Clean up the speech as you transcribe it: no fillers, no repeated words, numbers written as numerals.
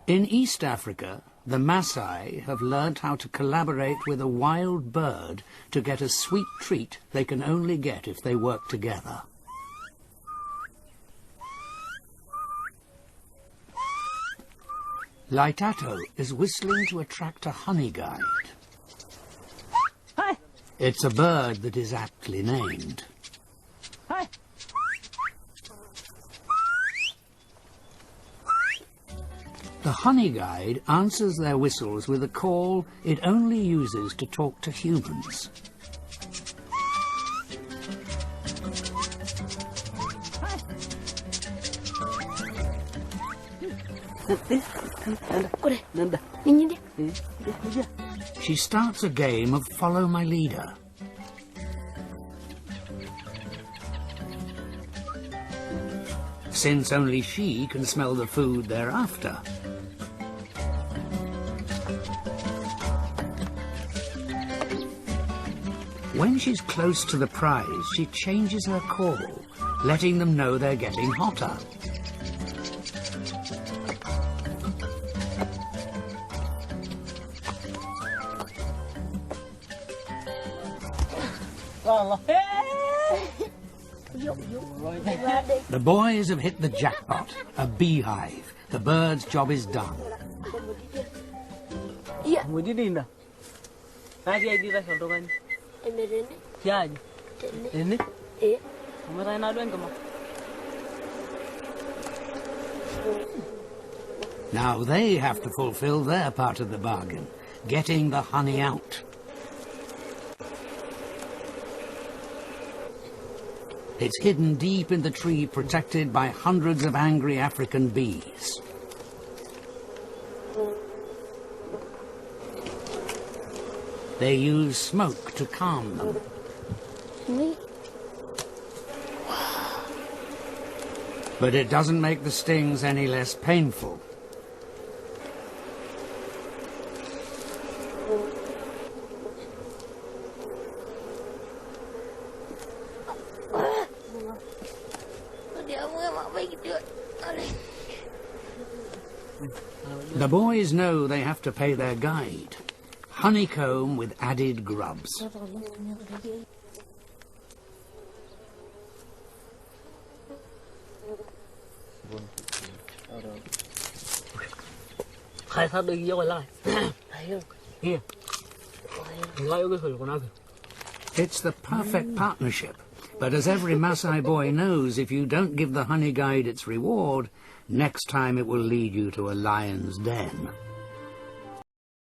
In East Africa, the Masai have learnt how to collaborate with a wild bird to get a sweet treat they can only get if they work together. Laitato is whistling to attract a honey guide. Hi. It's a bird that is aptly named. Hi. The honey guide answers their whistles with a call it only uses to talk to humans. She starts a game of follow my leader. Since only she can smell the food they're after. When she's close to the prize, she changes her call, letting them know they're getting hotter. The boys have hit the jackpot, a beehive. The bird's job is done. Now they have to fulfill their part of the bargain, getting the honey out. It's hidden deep in the tree, protected by hundreds of angry African bees. They use smoke to calm them. But it doesn't make the stings any less painful. The boys know they have to pay their guide. Honeycomb with added grubs. It's the perfect partnership. But as every Masai boy knows, if you don't give the honey guide its reward, next time it will lead you to a lion's den.